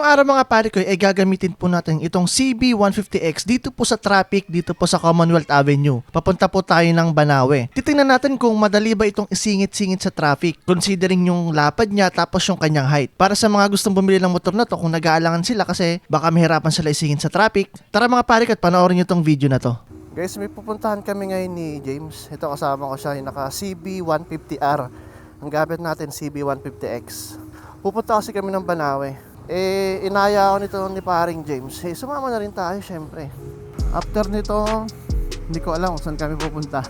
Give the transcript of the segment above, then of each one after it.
Ngayong araw mga pare ko ay gagamitin po natin itong CB150X dito po sa traffic, dito po sa Commonwealth Avenue. Papunta po tayo ng Banawe. Titingnan natin kung madali ba itong isingit-singit sa traffic considering yung lapad niya tapos yung kanyang height. Para sa mga gustong bumili ng motor na to kung nag-aalangan sila kasi baka mahirapan sila isingit sa traffic. Tara mga pare ko at panoorin nyo itong video na to. Guys, may pupuntahan kami ngayon ni James. Ito kasama ko siya, yung naka CB150R. Ang gamit natin CB150X. Pupunta kasi kami ng Banawe. Inaya ako nito ni paring James. Sumama na rin tayo syempre. After nito, hindi ko alam kung saan kami pupunta.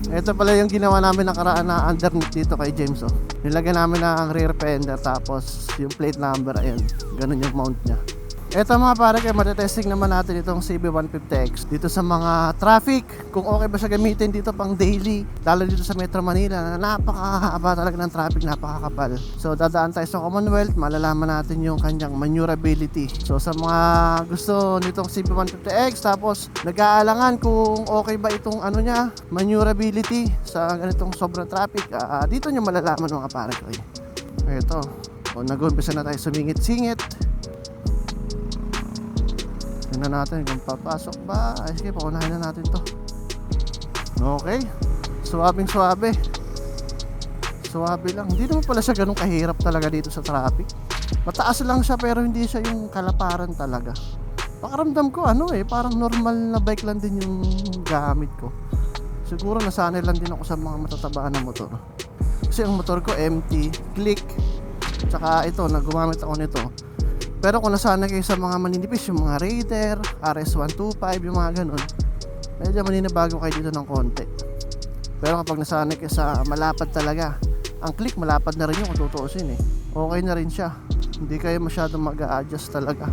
Ito pala yung ginawa namin nakaraan na underneath dito kay James. Nilagyan namin na ang rear fender tapos yung plate number, ayun. Ganun yung mount niya. Ito mga pare, kaya matetesting naman natin itong CB150X dito sa mga traffic, kung okay ba siya gamitin dito pang daily, lalo dito sa Metro Manila na napakahaba talaga ng traffic, napakakapal. So dadaan tayo sa Commonwealth, malalaman natin yung kanyang maneuverability. So sa mga gusto nitong CB150X tapos nag-aalangan kung okay ba itong ano niya, maneuverability sa ganitong sobrang traffic, dito nyo malalaman mga pare ko. Ito, nag-umpisa na tayo sumingit-singit. Tingnan natin kung papasok ba. Ay sige, paunahin na natin to. Okay, suwabing suwabe. Suwabe lang. Hindi naman pala siya ganun kahirap talaga dito sa traffic. Mataas lang siya pero hindi siya yung kalaparan talaga. Pakaramdam ko parang normal na bike lang din yung gamit ko. Siguro nasanay lang din ako sa mga matatabaan na motor. Kasi ang motor ko empty, click. Tsaka ito, gumamit ako nito. Pero kung nasanay kayo sa mga maninipis, yung mga Raider, RS125, yung mga ganun, medyo maninibago kayo dito ng konti. Pero kapag nasanay kayo sa malapad talaga, ang click malapad na rin yung kung tutuusin okay na rin siya. Hindi kayo masyadong mag-a-adjust talaga.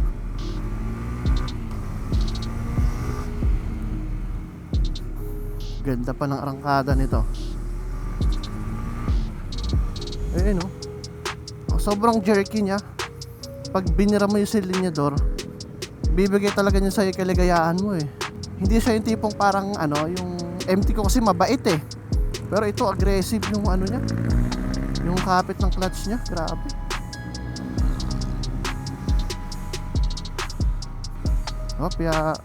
Ganda pa ng arangkada nito. Ayun sobrang jerky niya. Pag binira mo yung silinyador, bibigay talaga niya sa'yo kaligayahan mo Hindi siya yung tipong parang yung empty ko kasi mabait Pero ito aggressive yung niya. Yung kapit ng clutch niya, grabe. Hopya.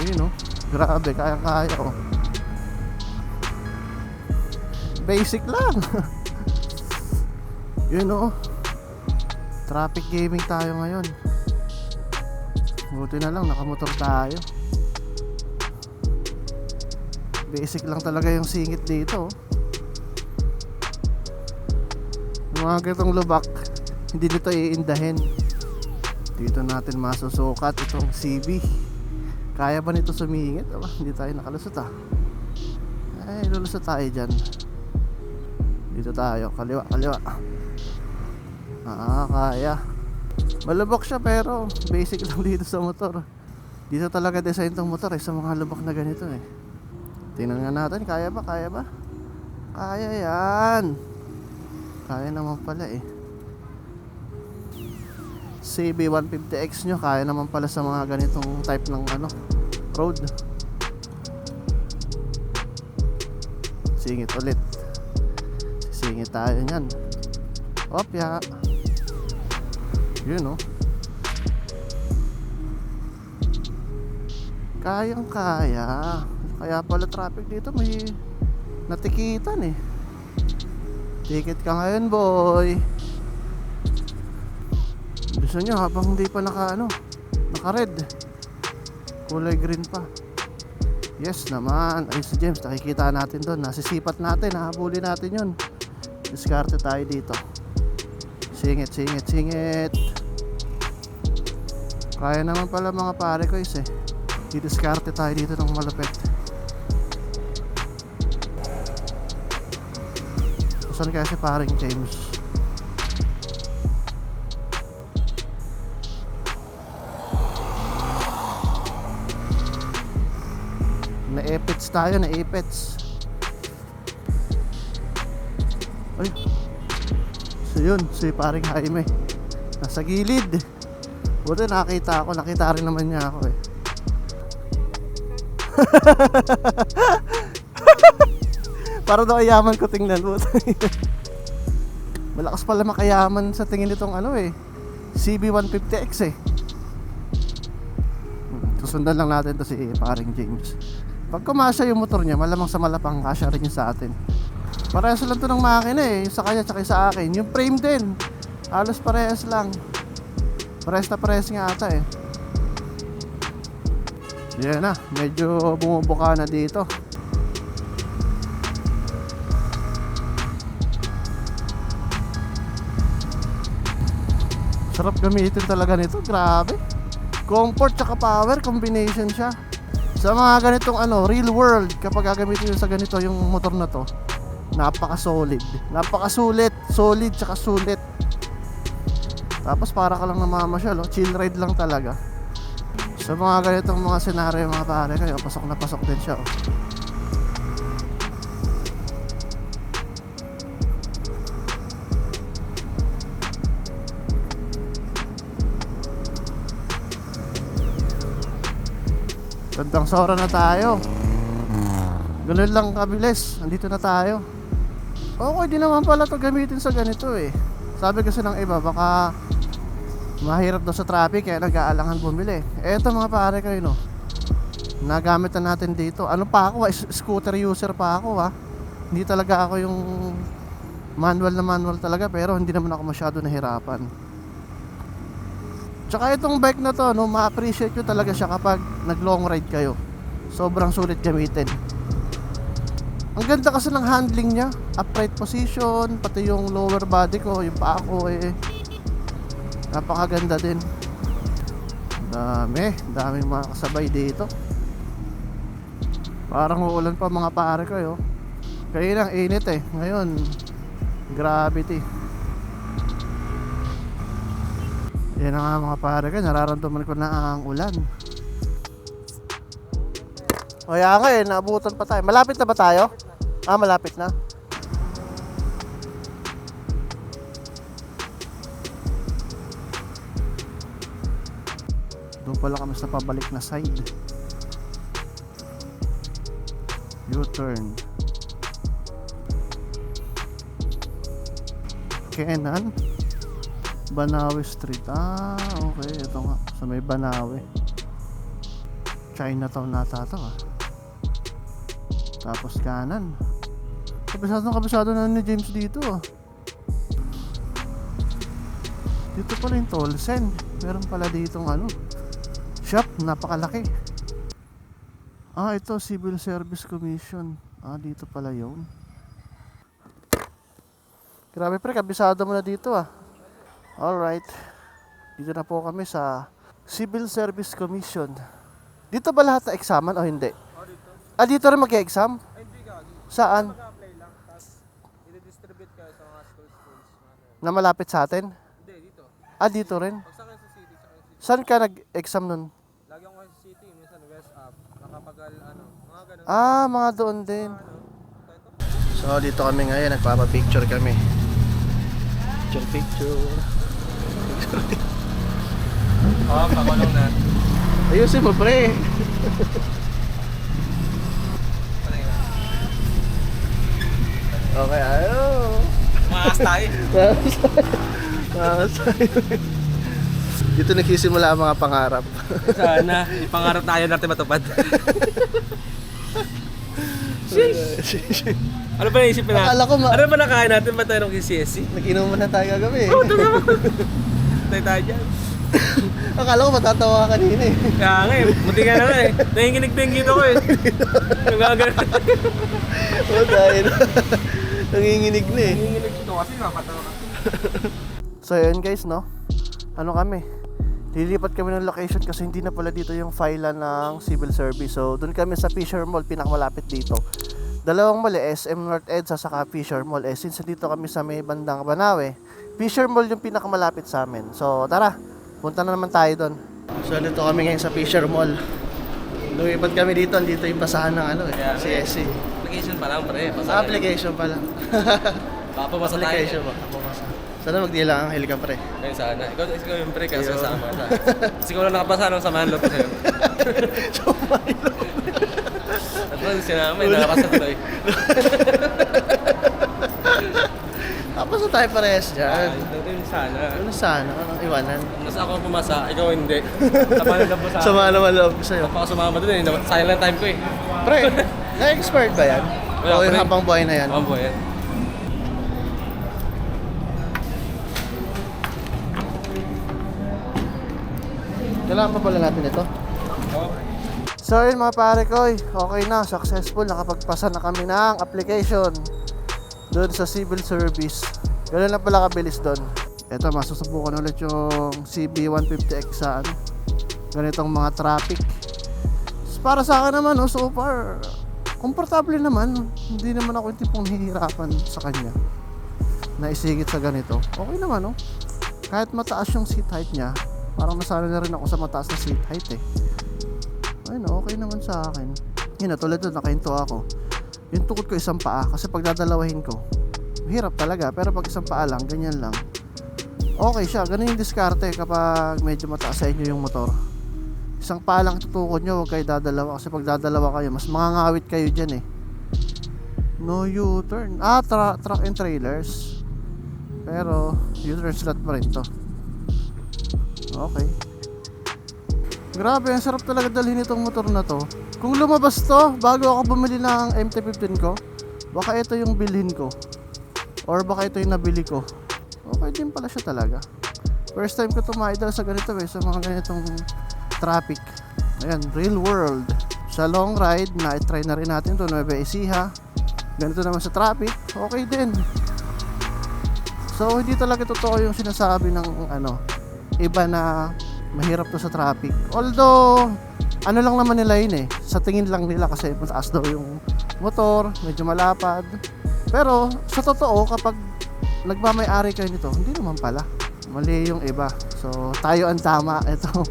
Ayun grabe, kaya-kaya basic lang. Yun traffic gaming tayo ngayon. Buti na lang nakamotor tayo. Basic lang talaga yung singit dito. Yung mga ganitong lubak, hindi dito iindahin. Dito natin masusukat itong CB. Kaya ba nito sumingit? Hindi tayo nakalusot Ay, lulusot tayo dyan. Dito tayo, kaliwa. Kaya. Malubak siya pero basic lang dito sa motor. Dito talaga design tong motor sa mga lubak na ganito Tingnan nga natin, kaya ba? Kaya yan. Kaya naman pala CB150X nyo, kaya naman pala sa mga ganitong type ng road. Singit ulit. Singit tayo nyan. Opya. Yun kayang kaya. Kaya pala traffic dito may natikitan Ticket ka ngayon boy. Gusto nyo habang hindi pa naka red, kulay green pa. Yes naman. Ayun si James, nakikita natin doon. Nasisipat natin, nahabuli natin yun. Diskarte tayo dito. Singit. Kaya naman pala mga pare ko didiskarte tayo dito ng malupit. Saan kaya si paring James? Na-epits tayo, na-epits. Ay, so yun, si paring Jaime nasa gilid. Buti nakita rin naman niya ako Para daw ayaman ko tingnan mo. Malakas pala makayaman sa tingin nitong ano eh, CB150X eh. Susundan lang natin to si paring James. Pag kumasya yung motor niya, malamang sa Malapang kasya rin yung sa atin. Parehas lang to ng makina eh, yung sa kanya tsaka yung sa akin. Yung frame din, halos parehas lang. Parehas na parehas nga ata eh. Yan na, medyo bumubuka na dito. Sarap gamitin talaga nito, grabe. Comfort tsaka power combination siya. Sa mga ganitong ano, real world, kapag gagamitin nyo sa ganito yung motor na to, napaka-solid. Napaka-sulit, solid tsaka sulit. Tapos para ka lang namamasyal, oh. Chill ride lang talaga. Sa mga ganitong mga senaryo mga pare kayo, pasok na pasok din siya, oh. Gandang sora na tayo. Ganun lang kabilis. Andito na tayo. Okay din naman pala to gamitin sa ganito eh. Sabi kasi ng iba baka mahirap daw sa traffic kaya nag-aalangan bumili. Eto mga pare kayo no, nagamit na natin dito. Ano pa ako, scooter user pa ako ha. Hindi talaga ako yung manual talaga, pero hindi naman ako masyado nahirapan. Tsaka itong bike na to no, ma-appreciate ko talaga siya kapag nag long ride kayo. Sobrang sulit gamitin. Ang ganda kasi ng handling niya, upright position, pati yung lower body ko, yung paa ko eh, napakaganda din. Daming mga kasabay dito. Parang uulan pa mga pare kayo. Kaya lang init eh. Ngayon, gravity. Yan na nga mga pare kayo, nararamdaman ko na ang ulan. Kaya nga eh, naabutan pa tayo. Malapit na ba tayo? Ah, malapit na. Doon pala kami sa pabalik na side. U-turn. Kenan Banawe Street. Ah, okay. Ito nga. Sa may Banawe. Chinatown nata ito ah. Tapos kanan. Kabisado na ni James dito ah. Dito pala yung Tolsen. Meron pala ditong ano, shop, napakalaki. Ah, ito Civil Service Commission. Ah, dito pala yun. Grabe pre, kabisado mo na dito ah. Alright. Dito na po kami sa Civil Service Commission. Dito ba lahat na examan o hindi? Ah, dito rin mag-exam? Hindi gagi. Saan? Mag-apply lang, tapos i-distribute kayo sa mga schools. Na malapit sa atin? Hindi, dito. Ah, dito rin? Pag sa Quezon City, sa Quezon City. Saan ka nag-exam nun? Lagi ako Quezon City, minsan West Up, nakapagal, mga ganun. Ah, mga doon din. Ito. So, dito kami ngayon, nagpapapicture kami. Picture. Oo, pakulong na. Ayusin mo, pre. Okay, ayo. Makas tayo. Dito nagsisimula ang mga pangarap. Sana, ipangarap tayo natin matupad. Ano ba naisip na? Akala ko Ano ba nakain natin ba tayo ng KCSC? Nag-inuman na tayo kagabi. Oo, ito naman. Tayo dyan. Akala ko matatawa ka kanina eh. Kaya nga eh, buti nga na nga eh. Nanginginig-tingin ako eh. Nagagano. Oo, dahil nanginginig na eh. Nanginginig ito kasi nakakatawa ka. So yun guys no, ano kami, lilipat kami ng location kasi hindi na pala dito yung file ng civil service. So doon kami sa Fisher Mall, pinakamalapit dito. Dalawang mall eh, SM North EDSA saka Fisher Mall. Since dito kami sa may bandang Banawe, Fisher Mall yung pinakamalapit sa amin. So tara, punta na naman tayo doon. So dito kami ngayon sa Fisher Mall. Lumipat kami dito, dito yung basahan ng ano eh, CSC. Application pa lang pre. Application pa lang. Papabasa tayo. Application ba? Papabasa. Sana magdila ang helika pre. Ayun sana. Ikaw yung pre kasi kasama ka. Kasi ikaw lang nakapasa ng samahan loob sa'yo. At ba sinama, nakapasa tuloy. Tapos basta tayo parehas dyan. Ito yung sana. Ano sana? Anong iwanan? Mas ako ang pumasa, ikaw hindi. Sama na lang po sa akin. Sama naman loob ko sa'yo. Baka sumama dun eh. Silent time ko eh. Pre, na-expired ba yan? Wala, O yung pre. habang buhay na yan? Ang boy yan. Kailangan pa pala natin ito? So yun mga pare ko, okay na, successful, nakapagpasa na kami ng application doon sa civil service. Ganun lang pala kabilis doon. Ito, masusubukan ulit yung CB150X sa ganitong mga traffic. Para sa akin naman, so far, komportable naman. Hindi naman ako yung tipong nahihirapan sa kanya na isigit sa ganito. Okay naman, no? Kahit mataas yung seat height niya, parang nasanay na rin ako sa mataas na seat height eh. Ayun, okay naman sa akin. Yun na, tulad doon, nakahinto ako. Yung tukod ko isang paa, kasi pag dadalawahin ko, hirap talaga. Pero pag isang paa lang, ganyan lang. Okay siya, ganun yung diskarte kapag medyo mataas sa inyo yung motor. Isang paa lang tutukod nyo, huwag kayo dadalawa. Kasi pag dadalawa kayo, mas mangangawit kayo dyan eh. No U-turn. Truck and trailers. Pero, U-turn slot pa rin to. Okay. Grabe, ang sarap talaga dalhin itong motor na to. Kung lumabas to, bago ako bumili ng MT-15 ko, baka ito yung bilhin ko. Or baka ito yung nabili ko. Okay din pala siya talaga. First time ko tumaidal sa ganito eh, sa mga ganitong traffic. Ayan, real world. Sa long ride, na-try na rin natin to, Nueva Ecija. Ganito naman sa traffic, okay din. So, hindi talaga totoo yung sinasabi ng iba na mahirap to sa traffic. Although, ano lang naman nila yun eh. Sa tingin lang nila kasi mataas daw yung motor, medyo malapad. Pero, sa totoo, kapag nagmamay-ari kayo nito, hindi naman pala. Mali yung iba. So, tayo ang tama. Ito.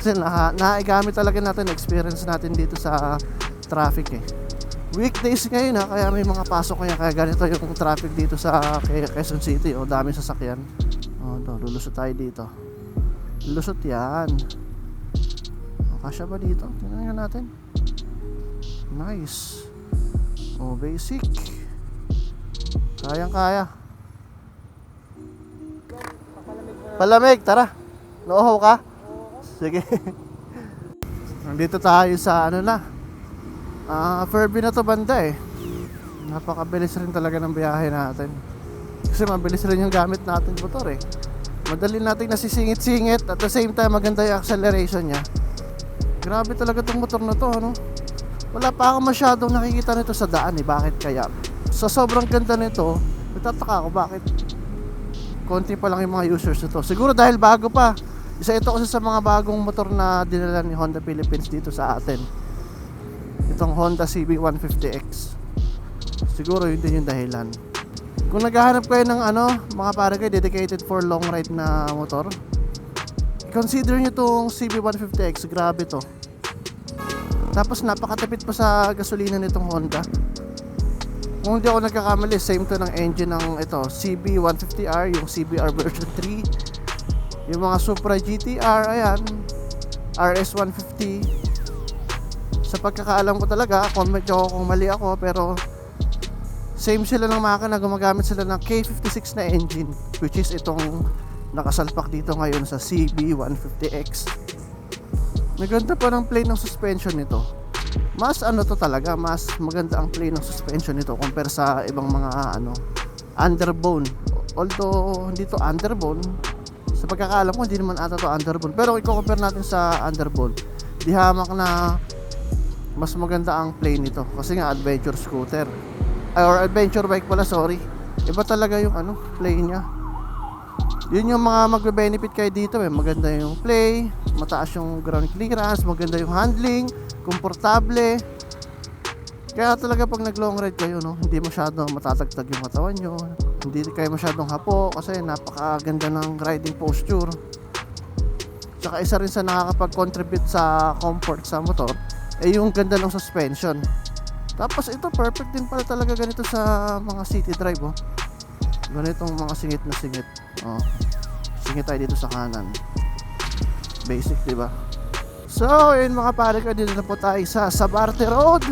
Kasi naigamit talaga natin, experience natin dito sa traffic eh. Weekdays ngayon kaya may mga pasok kaya ganito yung traffic dito sa Quezon City. O, daming sasakyan. O, lulusot tayo dito. Lusot yan. Kasya ba dito? Tingnan nga natin. Nice. Oh, basic. Kayang kaya. Palamig, tara. Noohaw ka? Sige. Nandito tayo sa Fairview na to banda eh. Napakabilis rin talaga ng biyahe natin. Kasi mabilis rin yung gamit natin motor eh. Madali natin nasisingit-singit at the same time maganda yung acceleration niya. Grabe talaga tong motor na to, Wala pa ako masyadong nakikita nito sa daan eh. Bakit kaya? Sa sobrang ganda nito, nagtataka ako bakit konti pa lang yung mga users nito. Siguro dahil bago pa. Isa ito kasi sa mga bagong motor na dinala ni Honda Philippines dito sa atin. Itong Honda CB150X. Siguro yun din yung dahilan. Kung naghahanap kayo ng mga pare kayo dedicated for long ride na motor, consider nyo itong CB150X. Grabe to. Tapos napakatipid pa sa gasolina nitong Honda. Kung hindi ako nagkakamali, same to ng engine ng ito, CB150R, yung CBR version 3, yung mga Supra GTR, ayan, RS150. Sa pagkakaalam ko talaga, comment nyo kung mali ako, pero same sila ng makina, gumagamit sila ng K56 na engine, which is itong nakasalpak dito ngayon sa CB150X. Maganda pa ng plane ng suspension nito. Mas to talaga, mas maganda ang plane ng suspension nito compare sa ibang mga underbone. Although hindi to underbone, sa pagkakaalam ko hindi naman ata to underbone, pero i-compare natin sa underbone, di hamak na mas maganda ang plane nito kasi nga adventure scooter or adventure bike pala, sorry. Iba talaga yung plane niya. Yun yung mga magbe-benefit kayo dito maganda yung play, mataas yung ground clearance, maganda yung handling, komportable. Kaya talaga pag nag long ride kayo hindi masyadong matatagtag yung katawan nyo, hindi kayo masyadong hapo kasi napakaganda ng riding posture. Tsaka isa rin sa nakakapag-contribute sa comfort sa motor yung ganda ng suspension. Tapos ito perfect din pala talaga ganito sa mga city drive ganitong mga singit na singit. Singit tayo dito sa kanan. Basic, diba? So, yun mga pare ko, dito na po tayo sa Sabarte Road.